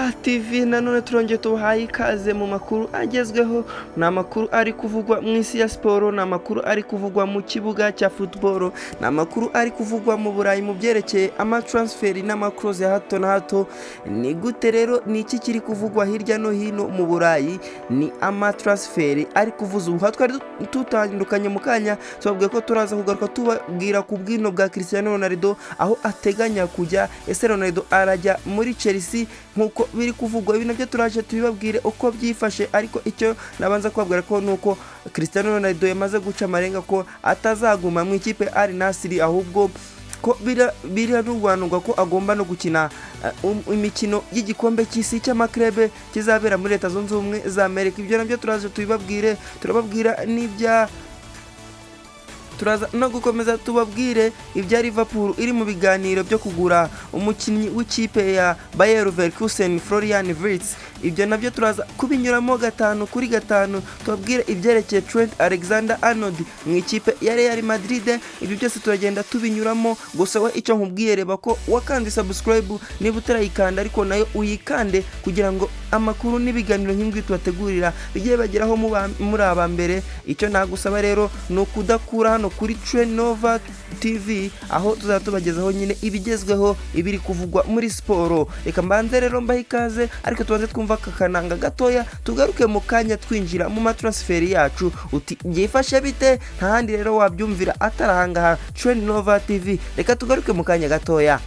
Nova TV nanone turongeye tubahaye ikaze mu makuru agezweho. Ni amakuru ari kuvugwa mu isi ya siporo, ni amakuru ari kuvugwa mu kibuga cya football, ni amakuru ari kuvugwa mu Burayi mu byerekeye amatransferi n'amakroze ya hato na hato. Ni gute rero, ni iki kiri kuvugwa hirya no hino mu Burayi? Ni amatransferi ari kuvuza ubu. Twari tutandukanye mu kanya tubabwiye ko turaza kugaruka tubabwira ku bwino bwa Cristiano Ronaldo, aho ateganya kujya. Ese Ronaldo arajya muri Chelsea nkuko biri kuvugwa? Ibi nabyo turaje tubibabwire uko byifashe, ariko icyo nabanza kubabwira ko nuko Cristiano Ronaldo yamaze guca amarenga ko atazaguma mu ikipe ari Nasri, ahubwo ko biranurwanurwa ko agomba no gukina imikino y'igikombe cy'isi cy'amakrebe kizabera muri Leta Zunze Ubumwe za Amerika. Ibyo nabyo turaje tubibabwire, turababwira n'ibya turaza no gukomeza tubabwire ibya Liverpool iri mu biganiro byo kugura umukinnyi w'ikipe ya Bayer Leverkusen Florian Wirtz. Ibyo nabyo turaza kubinyuramo 5 kuri 5, tubabwire ibyerekeye Trent Alexander-Arnold mu ikipe ya Real Madrid. Ibyo byose turagenda tubinyuramo. Gusa we icyo nkubwiye, reba ko wakandi subscribe niba utarayikanda, ariko nayo uyikande kugira ngo amakuru n'ibiganiro nk'ingi tubategurira bigiye bageraho muri aba mbere. Icyo nagusaba rero ni ukudakura hano kuri Nova TV, aho tuzatubagezaho nyine ibigezweho, ibiri kuvugwa muri siporo. Reka mbanze rero mbahe ikaze, ariko tubanze twumva kakananga gatoya, tugaruke mu kanya twinjira mu matransferi yacu. Uti byifashe bite? Nta handi rero wabyumvira atarahangaha Nova TV. Reka tugaruke mu kanya gatoya.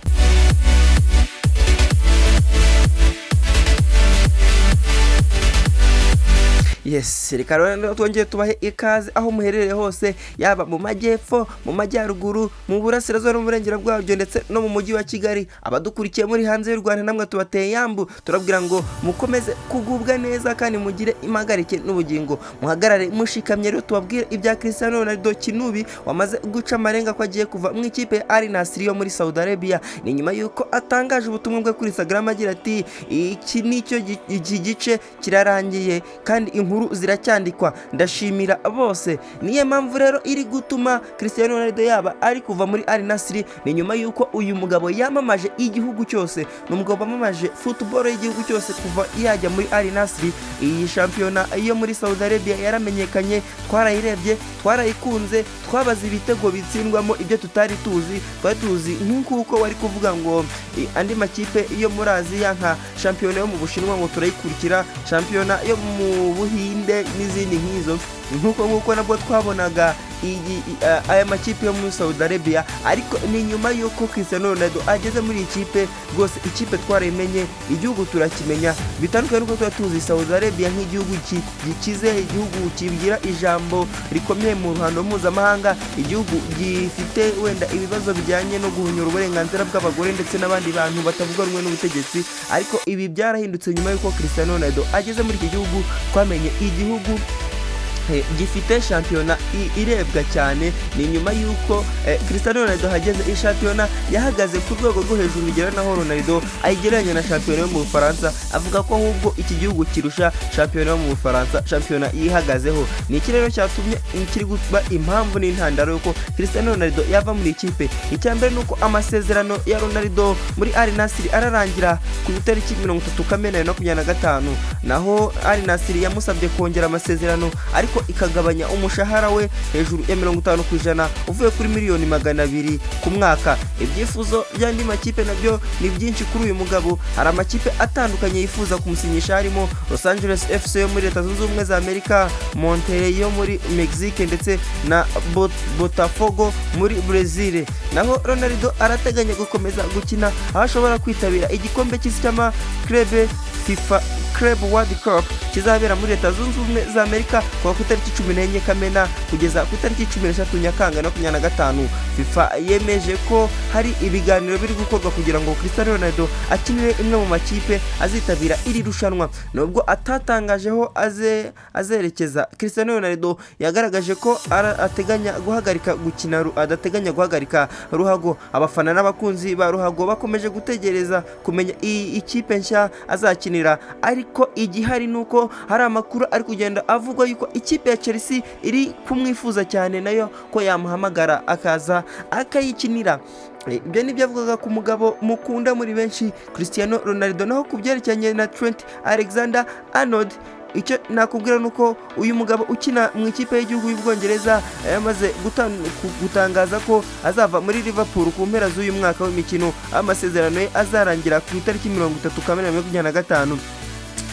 Yes, reka rero twongeye tubahe ikaze aho muherereye hose, yaba mu majyepfo, mu majyaruguru, mu burasirazuba no mu burengero bwabyo, ndetse no mu mujyi wa Kigali. Abadukurikiye muri hanze y'u Rwanda namwe tubateye yambu, turabwira ngo mukomeze kugubwa neza kandi mugire impagarike n'ubugingo, muhagarare mushikamye. Rero tubabwire ibya Cristiano Ronaldo Kinubi wamaze guca amarenga ko agiye kuva mu ikipe ya Al Nassr yo muri Saudi Arabia. Ni nyuma yuko atangaje ubutumwa bwe kuri Instagram agira ati iki nicyo gice kirarangiye kandi inkuru ziracyandikwa, ndashimira bose. Niyo mpamvu rero iri gutuma Cristiano Ronaldo yaba ari kuva muri Al Nassr. Ni nyuma yuko uyu mugabo yamamaje igihugu cyose, ni umugabo wamamaje football y'igihugu cyose kuva yajya muri Al Nassr. Iyi shampiyona yo muri Saudi Arabia yaramenyekanye, twarayirebye, twarayikunze, twabaza ibitego bitsindwamo ibyo tutari tuzi. Twari tuzi nk'uko wari kuvuga ngo andi makipe yo muri Aziya nka shampiyona yo mu Bushinwa ngo turayikurikira, shampiyona yo mu Buhinde n'izindi nk'izo, nk'uko nabwo twabonaga aya makipe yo muri Saudi Arabia. Ariko ni nyuma yuko Cristiano Ronaldo ageze muri ikipe, rwose ikipe twarayimenye, igihugu turakimenya, bitandukanye nuko tuba tuzi Saudi Arabia nk'igihugu gikize, igihugu kigira ijambo rikomeye mu ruhando mpuzamahanga, igihugu gifite wenda ibibazo bijyanye no guhunyura uburenganzira bw'abagore ndetse n'abandi bantu batavuga rumwe n'ubutegetsi. Ariko ibi byarahindutse nyuma yuko Cristiano Ronaldo ageze muri iki gihugu. Twamenye igihugu gifite shampiyona irebwa cyane. Ni nyuma yuko Cristiano Ronaldo hageze ishampiyona yahagaze ku rwego rwo hejuru, bigera naho Ronaldo ayigereranya na shampiyona yo mu Bufaransa, avuga ko ahubwo iki gihugu kirusha shampiyona yo mu Bufaransa shampiyona yihagazeho. Ni iki rero cyatumye kiri kuba impamvu n'intandaro yuko Cristiano Ronaldo yava muri ikipe? Icyambere nuko amasezerano ya Ronaldo muri Al Nassr ararangira ku itariki 30 Kamena 2025, naho Al Nassr yamusabye kongera amasezerano, ariko ikagabanya umushahara we hejuru ya 50% uvuye kuri miliyoni 200 ku mwaka. Ibyifuzo by'andi makipe nabyo ni byinshi kuri uyu mugabo. Hari amakipe atandukanye yifuza kumusinyisha, harimo Los Angeles FC yo muri Leta Zunze Ubumwe za Amerika, Monterrey yo muri Mexique, ndetse na Botafogo muri Brazil. Naho Ronaldo arateganya gukomeza gukina, aho ashobora kwitabira igikombe cy'isi cy'amakrebe FIFA Club World Cup kizabera muri Leta Zunze Ubumwe za Amerika kuva ku itariki 14 Kamena kugeza ku itariki 13 Nyakanga 2025. FIFA yemeje ko hari ibiganiro biri gukorwa kugira ngo Cristiano Ronaldo akinire imwe mu makipe azitabira iri rushanwa. Nubwo atatangajeho azerekeza, Cristiano Ronaldo yagaragaje ko ateganya guhagarika gukina, adateganya guhagarika ruhago. Abafana n'abakunzi ba ruhago bakomeje gutegereza kumenya ikipe nshya azakinira, ariko igihari nuko naho hari amakuru ari kugenda avugwa yuko ikipe ya Chelsea iri kumwifuza cyane nayo ko yamuhamagara akaza akayikinira. Ibyo ni byavugaga ku mugabo mukunda muri benshi Cristiano Ronaldo. Naho kubyerekeranye na Trent Alexander-Arnold, icyo nakubwira nuko uyu mugabo ukina mu ikipe y'igihugu y'Ubwongereza yamaze gutangaza ko azava muri Liverpool ku mpera z'uyu mwaka w'imikino. Amasezerano ye azarangira ku itariki 30 Kamena 2025.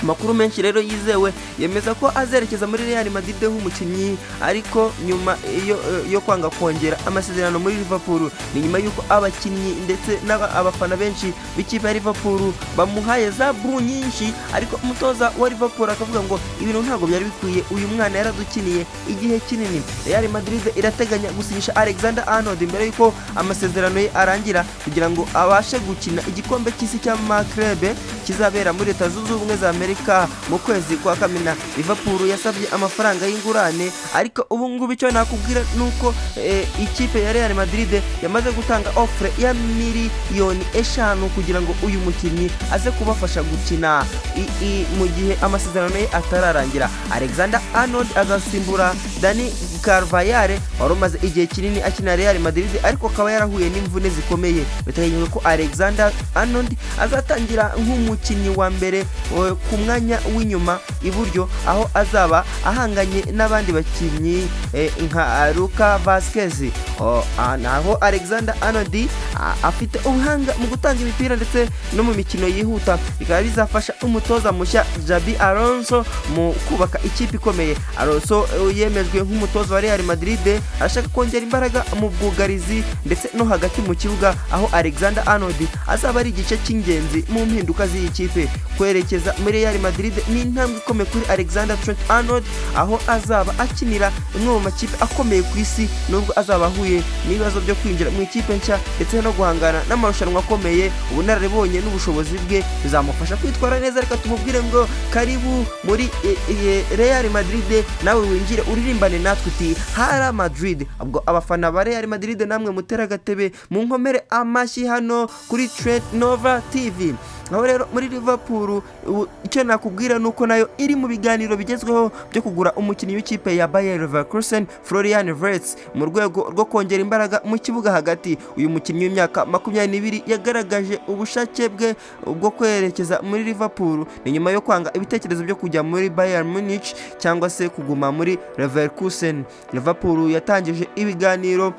Amakuru menshi rero yizewe yemeza ko azerekeza muri Real Madrid nk'umukinnyi, ariko nyuma yo kwanga kongera amasezerano muri Liverpool. Ni nyuma yuko abakinnyi ndetse n'abafana benshi b'ikipe ya Liverpool bamuhaye zabu nyinshi, ariko umutoza wa Liverpool akavuga ngo ibintu ntabwo byari bikwiye, uyu mwana yaradukiniye igihe kinini. Real Madrid irateganya gusinyisha Alexander-Arnold mbere yuko amasezerano ye arangira kugira ngo abashe gukina igikombe cy'isi cy'amaklebe kizabera muri Leta Zunze Ubumwe za Amerika mu kwezi kwa Kamena. Liverpool yasabye amafaranga y'ingurane, ariko ubu ngubu icyo nakubwira nuko ikipe ya Real Madrid yamaze gutanga offer ya miliyoni 5 kugira ngo uyu mukinnyi aze kubafasha gukina mu gihe amasezerano ye atararangira. Alexander-Arnold azasimbura Dani Carvajal wari umaze igihe kinini akina Real Madrid, ariko akaba yarahuye n'imvune zikomeye. Biteganyijwe ko Alexander-Arnold azatangira nk'umukinnyi wa mbere ku mwanya w'inyuma iburyo, aho azaba ahanganye n'abandi bakinnyi nka Luka Vasquez. Naho Alexander-Arnold afite ubuhanga mu gutanga imipira ndetse no mu mikino yihuta, bikaba bizafasha umutoza mushya Xabi Alonso mu kubaka ikipe ikomeye. Alonso yemejwe nk'umutoza wa Real Madrid, ashaka kongera imbaraga mu bwugarizi ndetse no hagati mu kibuga, aho Alexander-Arnold azaba ari igice cy'ingenzi mu mpinduka z'iyi kipe. Kwerekeza muri Real Madrid ni intambwe ikomeye kuri Alexander Trent Arnold, aho azaba akinira imwe mu makipe akomeye ku isi, nubwo azaba ahuye n'ibibazo byo kwinjira mu ikipe nshya ndetse no guhangana n'amarushanwa akomeye. Ubunararibonye n'ubushobozi bwe bizamufasha kwitwara neza. Reka tumubwire ngo karibu muri Real Madrid, nawe winjire uririmbane natwe uti hara Madrid. Ubwo abafana ba Real Madrid namwe mutera gatebe mu nkomere amashyi hano kuri Trent Nova TV. Aho rero muri Liverpool icyo nakubwira nuko nayo iri mu biganiro bigezweho byo kugura umukinnyi w'ikipe ya Bayer Leverkusen Florian Wirtz mu rwego rwo kongera imbaraga mu kibuga hagati. Uyu mukinnyi w'imyaka 22 yagaragaje ubushake bwe bwo kwerekeza muri Liverpool ni nyuma yo kwanga ibitekerezo byo kujya muri Bayern Munich cyangwa se kuguma muri Leverkusen. Liverpool yatangije ibiganiro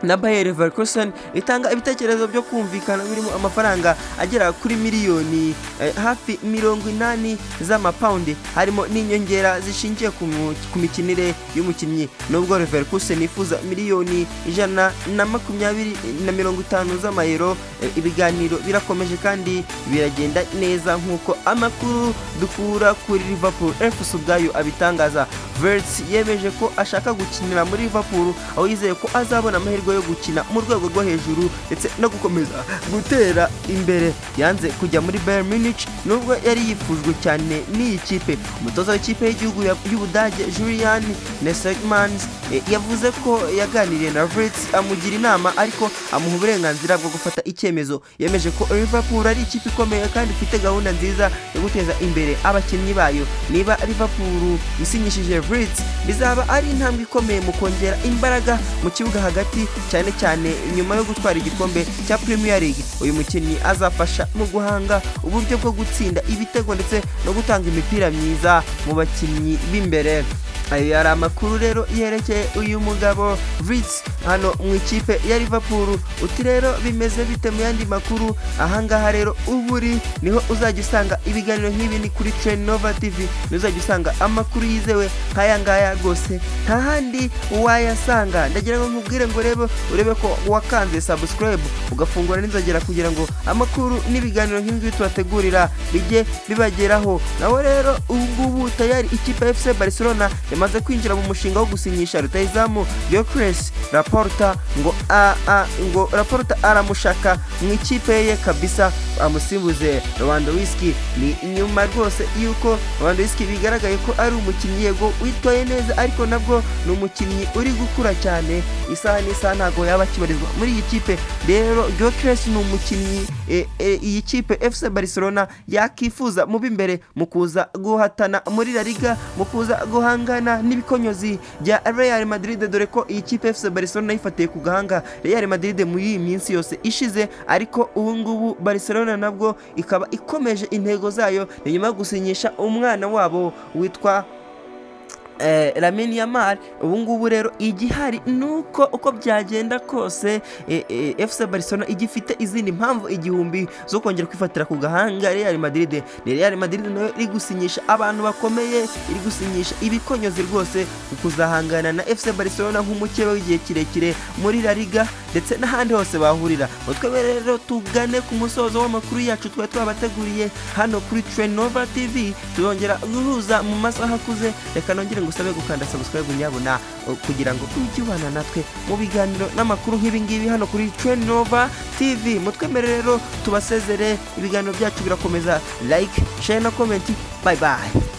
na Bayer Leverkusen itanga ibitekerezo byo kumvikana birimo amafaranga agera kuri miliyoni hafi 80 z'amapaundi, harimo n'inyongera zishingiye ku mikinire y'umukinnyi. Nubwo Leverkusen ifuza miliyoni 150 z'amayero, ibiganiro birakomeje kandi biragenda neza nk'uko amakuru dukura kuri Liverpool FC ubwayo abitangaza. Wirtz yemeje ko ashaka gukinira muri Liverpool, aho yizeye ko azabona amahirwe yo gukina mu rwego rwo hejuru ndetse no gukomeza gutera imbere. Yanze kujya muri Bayern Munich nubwo yari yifujwe cyane n'iyi kipe. Umutoza w'ikipe y'igihugu y'Ubudage Julian Nagelsmann yavuze ko yaganiriye na Wirtz amugira inama, ariko amuha uburenganzira bwo gufata icyemezo. Yemeje ko Liverpool ari ikipe ikomeye kandi ifite gahunda nziza yo guteza imbere abakinnyi bayo. Niba Liverpool isinyishije Wirtz, bizaba ari intambwe ikomeye mu kongera imbaraga mu kibuga hagati, cyane cyane nyuma yo gutwara igikombe cya Premier League. Uyu mukinnyi azafasha mu guhanga uburyo bwo gutsinda ibitego ndetse no gutanga imipira myiza mu bakinnyi b'imbere. Ayo yari amakuru rero yerekeye uyu mugabo Wirtz hano mu ikipe ya Liverpool. Uti rero bimeze bite mu yandi makuru? Ahangaha rero uburi niho uzajya usanga ibiganiro nk'ibi ni kuri Trend Nova TV. Uzajya usanga amakuru yizewe nk'aya ngaya rwose nta handi wayasanga. Ndagira ngo nkubwire ngo urebe ko wakanze subscribe ugafungura n'inzogera kugira ngo amakuru n'ibiganiro nk'ibi tubategurira bijye bibageraho. Naho rero ubu tayari ikipe FC Barcelona yamaze kwinjira mu mushinga wo gusinyisha rutayizamu Gyökeres Laporta ngo Laporta aramushaka mu ikipe ye kabisa. amusimbuze Lewandowski. Ni inyuma rwose yuko Lewandowski bigaragaye ko ari umukinnyi yego witwaye neza, ariko nabwo ni umukinnyi uri gukura cyane, isaha n'isaha ntago yaba akibarizwa muri iyi kipe. Rero Gyökeres ni umukinnyi iyi kipe FC Barcelona yakifuza mu b'imbere mu kuza guhatana muri La Liga, mu kuza guhangana n'ibikonyozi bya Real Madrid, dore ko iyi kipe FC Barcelona yifatiye ku gahanga Real Madrid muri iyi minsi yose ishize. Ariko ubu ngubu Barcelona nabwo ikaba ikomeje intego zayo nyuma yo gusinyisha umwana wabo witwa Lamine Yamal. Ubu ngubu rero igihari nuko uko byagenda kose FC Barcelona igifite izindi mpamvu igihumbi zo kongera kwifatira ku gahanga Real Madrid. Real Madrid nayo iri gusinyisha abantu bakomeye, iri gusinyisha ibikonyozi rwose kuzahangana na FC Barcelona nk'umukebe w'igihe kirekire muri La Liga ndetse n'ahandi hose bahurira. Utwe rero tugane ku musozo w'amakuru yacu twari twabateguriye hano kuri Trenova TV. Tuzongera guhuza mu masaha akuze. Reka nongere ngusabe gukanda subscribe nyabona kugira ngo ujye ubana natwe mu biganiro n'amakuru nk'ibi ngibi hano kuri Trenova TV. Mutwemere rero tubasezere, ibiganiro byacu birakomeza. Like, share na comment. Bye bye.